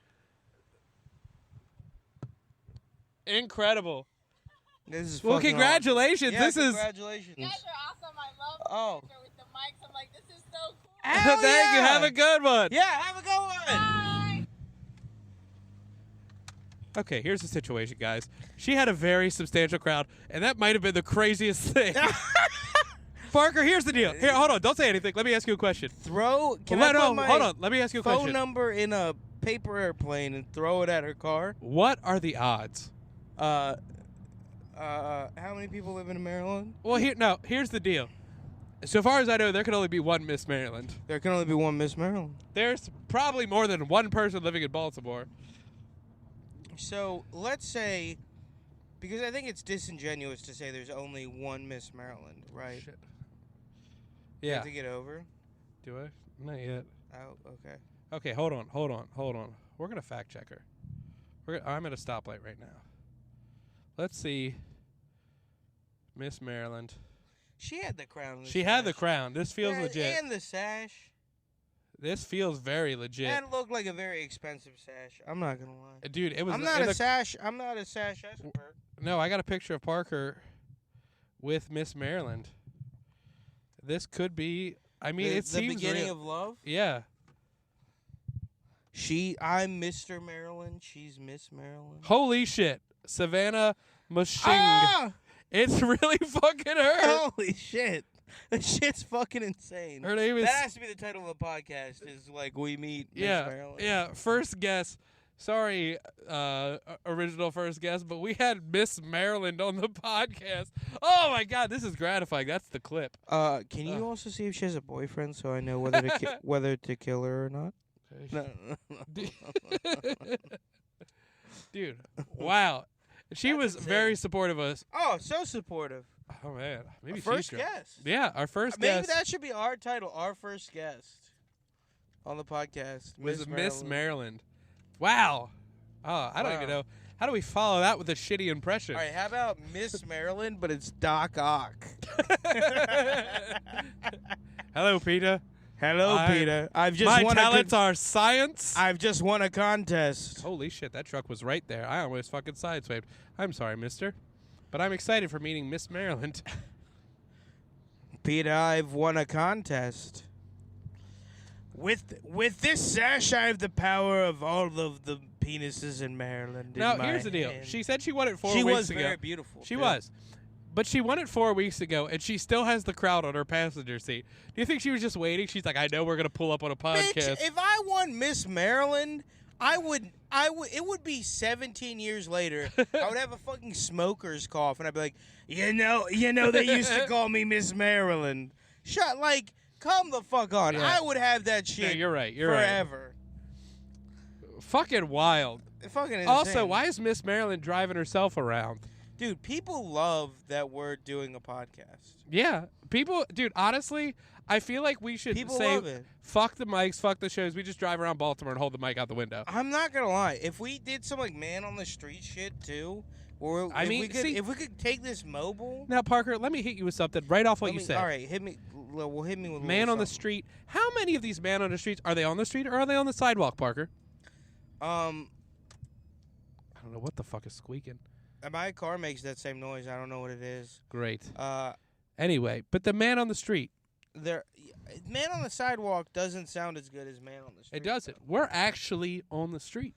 Incredible. This is Well, fucking congratulations. awesome. Yeah, This is. You guys are awesome. I love the Oh. picture with the mics. I'm like, this is so cool. Hell Thank you. yeah. Have a good one. Yeah, have a good one. Bye. Okay, here's the situation, guys. She had a very substantial crowd, and that might have been the craziest thing. Parker, here's the deal. Here, hold on. Don't say anything. Let me ask you a question. Hold on. Let me ask you a phone question. number in a paper airplane and throw it at her car? What are the odds? How many people live in Maryland? Well, here's the deal. So far as I know, there can only be one Miss Maryland. There can only be one Miss Maryland. There's probably more than one person living in Baltimore. So let's say, because I think it's disingenuous to say there's only one Miss Maryland, right? Shit. You Yeah. have to get over? Do I? Not yet. Oh, okay. Okay, hold on. We're going to fact check her. I'm at a stoplight right now. Let's see. Miss Maryland. She had the crown. She had the crown. This feels legit. And the sash. This feels very legit. That looked like a very expensive sash. I'm not going to lie. Dude, it was I'm not a sash expert. No, I got a picture of Parker with Miss Maryland. This could be, I mean, it seems the beginning real. of love? Yeah. I'm Mr. Maryland. She's Miss Maryland. Holy shit. Savannah Mushing. Ah! It's really fucking her. Holy shit. That shit's fucking insane. Her name is... That has to be the title of the podcast, is like we meet Miss Maryland. Yeah, first guest. Sorry, original first guest, but we had Miss Maryland on the podcast. Oh my God, this is gratifying. That's the clip. Can you also see if she has a boyfriend so I know whether to whether to kill her or not? No. Dude, wow. She That's was insane. very supportive of us. Oh, so supportive. Oh man, maybe First she's drunk. guest. Yeah, our first Maybe guest that should be our title. Our first guest on the podcast was Miss Maryland. Wow. Oh, I don't even know. How do we follow that with a shitty impression? All right, how about Miss Maryland, but it's Doc Ock? Hello, Peter. Hello, Peter. My talents are science. I've just won a contest. Holy shit, that truck was right there. I almost fucking sideswiped. I'm sorry, mister. But I'm excited for meeting Miss Maryland. Peter, I've won a contest. With this sash, I have the power of all of the penises in Maryland. Now, here's the deal. She said she won it 4 weeks ago. She was very beautiful. She was. But she won it 4 weeks ago, and she still has the crowd on her passenger seat. Do you think she was just waiting? She's like, I know we're going to pull up on a podcast. Bitch, if I won Miss Maryland, it would be 17 years later. I would have a fucking smoker's cough, and I'd be like, you know, they used to call me Miss Maryland. Come the fuck on. Yeah. I would have that shit. No, you're right. You're forever. Right. Fucking wild. Fucking insane. Also, why is Miss Maryland driving herself around? Dude, people love that we're doing a podcast. Yeah. Dude, honestly, I feel like we should People say, love it. fuck the mics, fuck the shows. We just drive around Baltimore and hold the mic out the window. I'm not gonna lie. If we did some man on the street shit too, or I mean, if we could take this mobile. Now, Parker, let me hit you with something right off what you said. All right, hit me. Well, hit me with a Man little on the something. street. How many of these man on the streets are they on the street or are they on the sidewalk, Parker? I don't know what the fuck is squeaking. My car makes that same noise. I don't know what it is. Great. Uh, Anyway, but the man on the street. Man on the sidewalk doesn't sound as good as man on the street. It doesn't. We're actually on the street.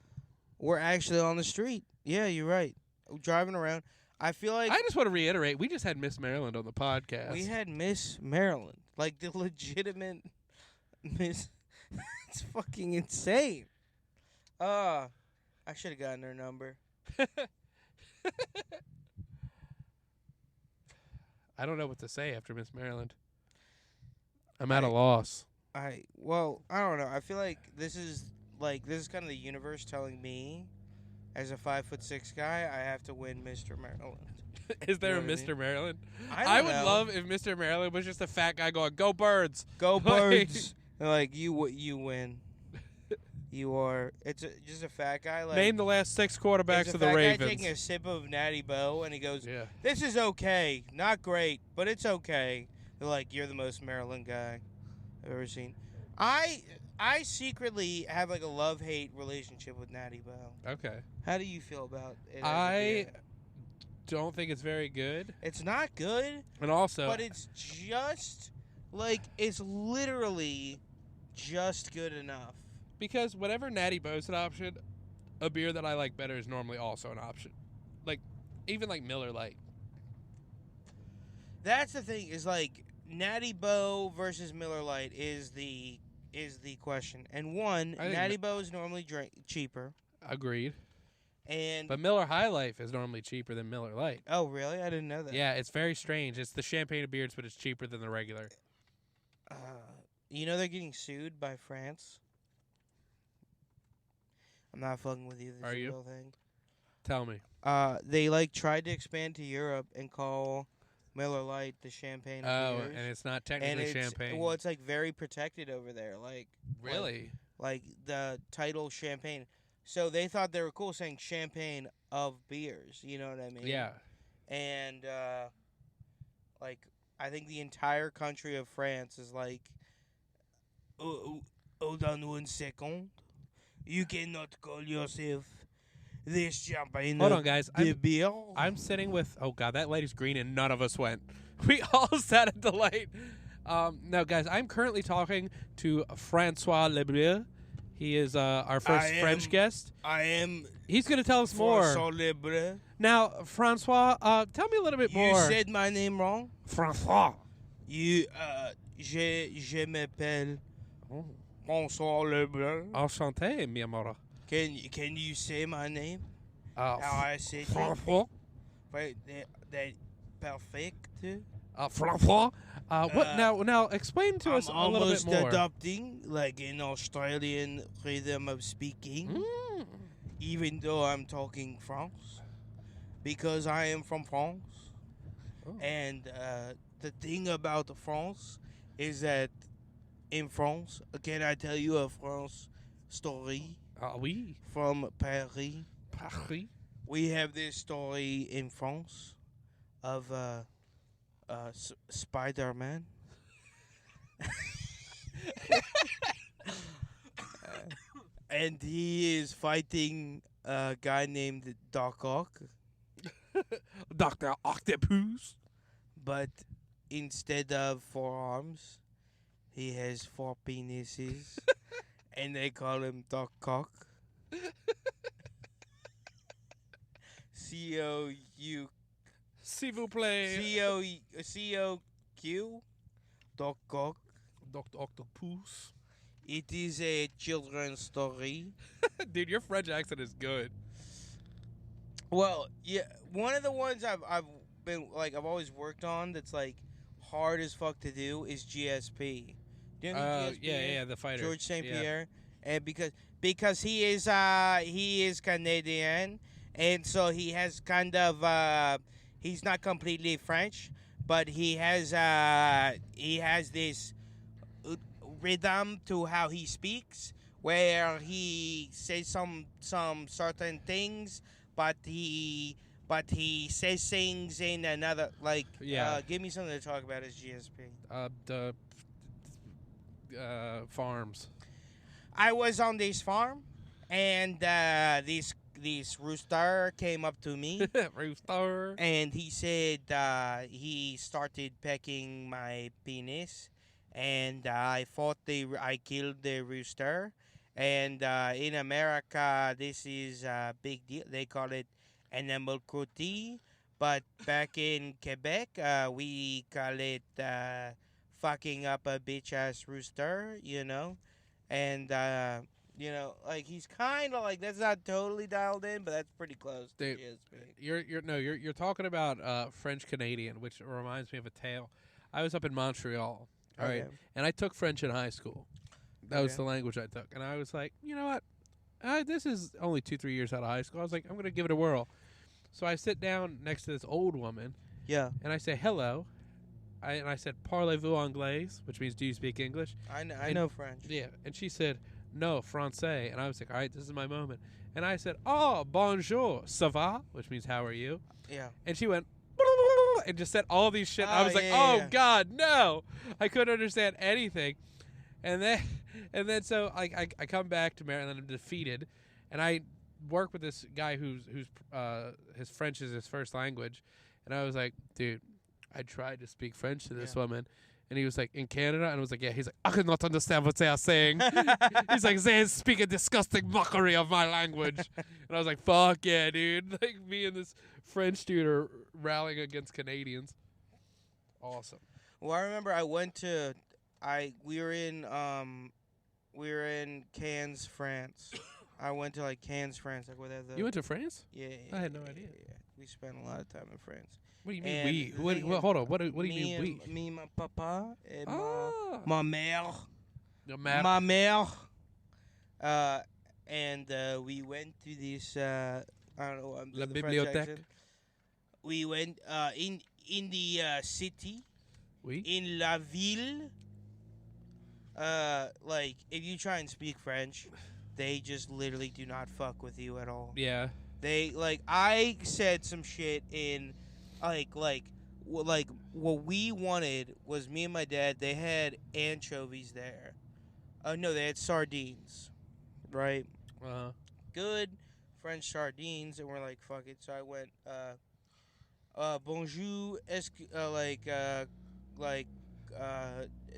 We're actually on the street. Yeah, you're right. Driving around. I feel like I just want to reiterate, we just had Miss Maryland on the podcast. we had Miss Maryland, like the legitimate Miss. It's fucking insane. I should have gotten her number. I don't know what to say after Miss Maryland. I'm at a loss. I don't know. I feel like this is kind of the universe telling me, as a 5'6" guy, I have to win Mr. Maryland. Is there You know a what I Mr. Maryland? I would don't know. love if Mr. Maryland was just a fat guy going, "Go Birds, Go Like- Birds!" They're like you win. You are. It's just a fat guy. Like Name the last 6 quarterbacks it's a of the fat guy Ravens. taking a sip of Natty Boh, and he goes, Yeah. "This is okay, not great, but it's okay." They're like, "You're the most Maryland guy I've ever seen." I secretly have like a love-hate relationship with Natty Boh. Okay. How do you feel about it? as a I beer? don't think it's very good. It's not good, And also, but it's just it's literally just good enough. because whenever Natty Boh's an option, a beer that I like better is normally also an option. Like, even like Miller Lite. That's the thing, is like Natty Boh versus Miller Lite is the question. And one, I think Natty Boh is normally cheaper. Agreed. And But Miller High Life is normally cheaper than Miller Lite. oh, really? I didn't know that. Yeah, it's very strange. It's the champagne of beers, but it's cheaper than the regular. You know they're getting sued by France? I'm not fucking with you. This Are is a you? real thing. Tell me. They like tried to expand to Europe and call Miller Lite the champagne of beers. And it's not And technically it's, champagne. well, it's like very protected over there. Like Really? like the title champagne. So they thought they were cool saying champagne of beers. You know what I mean? Yeah. And like I think the entire country of France is like, hold on 1 second. You cannot call yourself this champagne. Hold on, guys. The beer. I'm sitting with. Oh God, that light is green, and none of us went. We all sat at the light. No, guys, I'm currently talking to Francois Lebleu. He is our first French guest. I am. He's going to tell us more. François Lebleu. Now, Francois, tell me a little bit more. You said my name wrong. Francois. You je m'appelle François Lebleu. Enchanté, mi amor. Can you say my name? How I say Francois. Right, that perfect. Francois. What now? Explain to us a little bit almost more. adopting like an Australian rhythm of speaking, even though I'm talking France, because I am from France. Oh. And the thing about France is that in France, can I tell you a France story Oui. from Paris? Paris. We have this story in France of Spider-Man. And he is fighting a guy named Doc Ock, Dr. Octopus. but instead of 4 arms, he has 4 penises, and they call him Doc Cock. C-O-U S'il vous plaît. C-O-Q, Doc Cock. Dr. Octopus. It is a children's story. Dude, your French accent is good. Well, yeah, one of the ones I've been like I've always worked on that's like hard as fuck to do is GSP. Do you know who GSP yeah, is? the fighter. George St. Yeah. Pierre, and because he is Canadian, and so he has kind of he's not completely French, but he has this rhythm to how he speaks, where he says some certain things, but he says things in another like. Yeah. Give me something to talk about as GSP. The farms. I was on this farm, and this rooster came up to me. Rooster. And he said he started pecking my penis, and I killed the rooster. And in America, this is a big deal. They call it animal cruelty. But back in Quebec, we call it fucking up a bitch-ass rooster, you know? And, like he's kind of like, that's not totally dialed in, but that's pretty close. to Dude, GSP. You're talking about French Canadian, which reminds me of a tale. I was up in Montreal, all right, Okay. and I took French in high school. That was Okay. the language I took, and I was like, you know what? This is only 2-3 years out of high school. I was like, I'm gonna give it a whirl. So I sit down next to this old woman, Yeah, and I say hello. And I said, "Parlez-vous anglais?" which means, "Do you speak English?" I know French. Yeah, and she said, "No, français." And I was like, "All right, this is my moment." And I said, "Oh, bonjour, ça va?" which means, "How are you?" Yeah. And she went and just said all these shit. I Oh, was like, yeah, "Oh yeah. God, no!" I couldn't understand anything. And then so I come back to Maryland. I'm defeated, and I work with this guy whose his French is his first language, and I was like, "Dude, I tried to speak French to this Yeah. woman." And he was like, in Canada? And I was like, yeah. He's like, I cannot understand what they are saying. He's like, they speak a disgusting mockery of my language. And I was like, fuck yeah, dude. Like, me and this French dude are rallying against Canadians. Awesome. Well, I remember I went to, we were in Cannes, France. I went to like Cannes, France, like where they have the. You went to France? Yeah. I had no idea. Yeah. We spent a lot of time in France. What do you mean And we? the What, thing hold on. What do you mean we? Me, my papa, and Ah. ma mère. The map. Ma mère. And we went to this. I don't know. La the French bibliothèque. accent. We went in the city, We? in la ville. Like if you try and speak French, they just literally do not fuck with you at all. Yeah. They like I said some shit in like what we wanted was me and my dad. They had anchovies there. No, they had sardines, right? Uh-huh. Good French sardines, and we're like, fuck it. So I went, bonjour,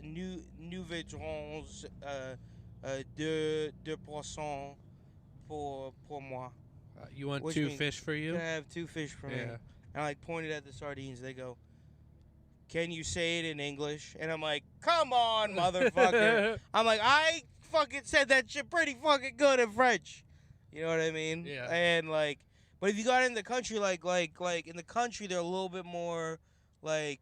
nous vedrons deux poissons pour moi. You want Which two means- fish for you? Can I have two fish for me? Yeah. And I like pointed at the sardines. They go, can you say it in English? And I'm like, come on, motherfucker. I'm like, I fucking said that shit pretty fucking good in French. You know what I mean? Yeah. And like, but if you got in the country, like in the country, they're a little bit more like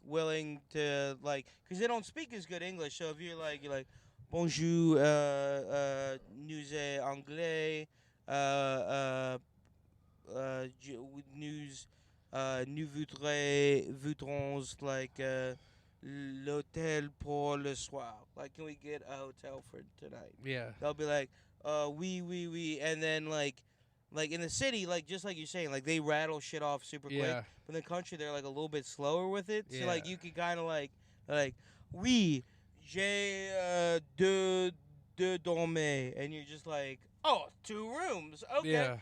willing to like, cause they don't speak as good English. So if you're like bonjour, nous anglais, nous voudrons like l'hôtel pour le soir. Like, can we get a hotel for tonight? Yeah. They'll be like, oui, and then like in the city, like just like you're saying, like they rattle shit off super quick. Yeah. But in the country, they're like a little bit slower with it. So like Yeah. you can kind of like oui, j'ai deux dormez, and you're just like, oh, 2 rooms, okay. Yeah.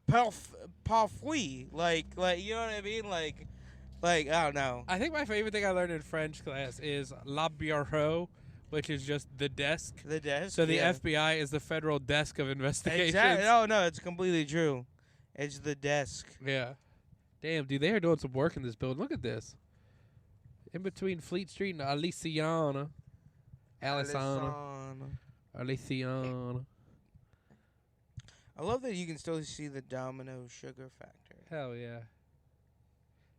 Parfait, like you know what I mean, like I don't know. I think my favorite thing I learned in French class is la bureau, which is just the desk. The desk. So the yeah. FBI is the Federal Desk of Investigations. Exactly. No, it's completely true. It's the desk. Yeah. Damn, dude, they are doing some work in this building. Look at this. In between Fleet Street and Aliciana. Aliciana. I love that you can still see the Domino Sugar Factory. Hell yeah.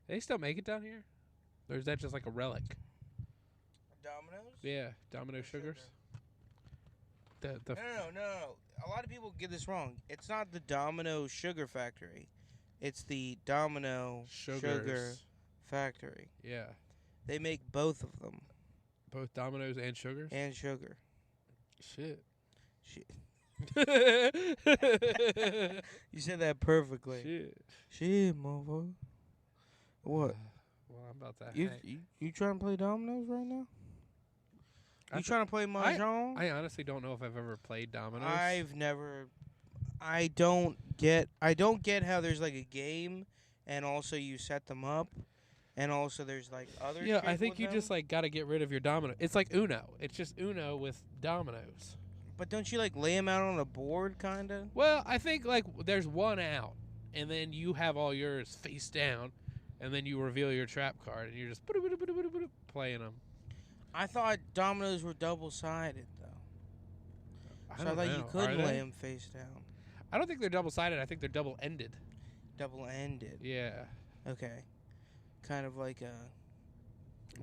They still make it down here? Or is that just like a relic? Domino's? Yeah, Domino Sugars. The No. A lot of people get this wrong. It's not the Domino Sugar Factory. It's the Domino Sugar Sugars. Factory. Yeah. They make both of them. Both Domino's and Sugars? And sugar. Shit. Shit. You said that perfectly. Shit, motherfucker. What? Well, I'm about to You trying to play dominoes right now? I You trying to play mahjong? I honestly don't know if I've ever played Domino's. I've never. I don't get how there's like a game, and also you set them up, and also there's like other. Yeah, shit I think with you them. just like got to get rid of your domino. It's like Uno. It's just Uno with dominoes. But don't you like lay them out on a board, kinda? Well, I think like there's one out, and then you have all yours face down, and then you reveal your trap card, and you're just playing them. I thought dominoes were double-sided though. So I thought you Are couldn't they? lay them face down. I don't think they're double-sided. I think they're double-ended. Double-ended. Yeah. Okay. Kind of like a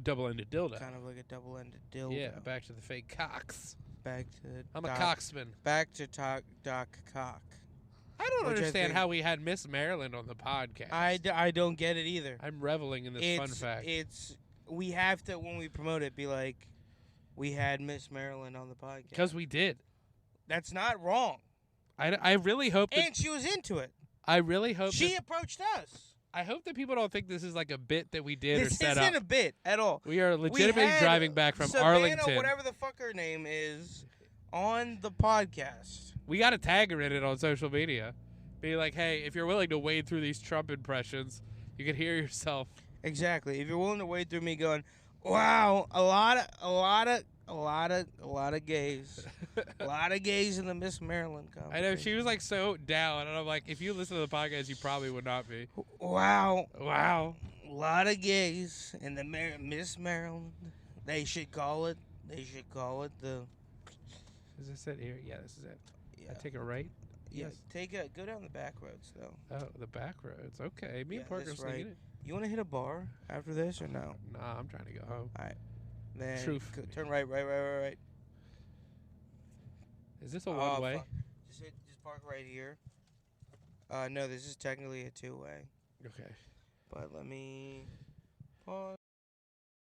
Double-ended dildo. double-ended dildo. Yeah, back to the fake cocks. Back to I'm a Doc- cocksman. Back to Doc Cock. I don't Which I understand think- how we had Miss Maryland on the podcast. I don't get it either. I'm reveling in this fun fact. We have to, when we promote it, be like, we had Miss Maryland on the podcast. Because we did. That's not wrong. I really hope that And she was into it. I really hope She that, approached us. I hope that people don't think this is like a bit that we did or This set isn't up. a bit at all. We are legitimately had driving back from Savannah, Arlington. whatever the fuck her name is, on the podcast. We got to tag her in it on social media. Be like, hey, if you're willing to wade through these Trump impressions, you can hear yourself. Exactly. If you're willing to wade through me going, Wow, a lot of gays. A lot of gays in the Miss Maryland competition. I know she was like so down, and I'm like, if you listen to the podcast, you probably would not be. Wow, Wow. a lot of gays in the Miss Maryland. They should call it. They should call it the. Is this it here? Yeah, this is it. Yeah. I take a right. Yeah, Yes. go down the back roads though. Oh, the back roads. Okay, me Yeah, and Parker that's sneaking right. it. You want to hit a bar after this or no? Nah, I'm trying to go home. Then Truth. turn right. Is this a one way? Fuck. Just park right here. No, this is technically a two-way. Okay. But let me pause.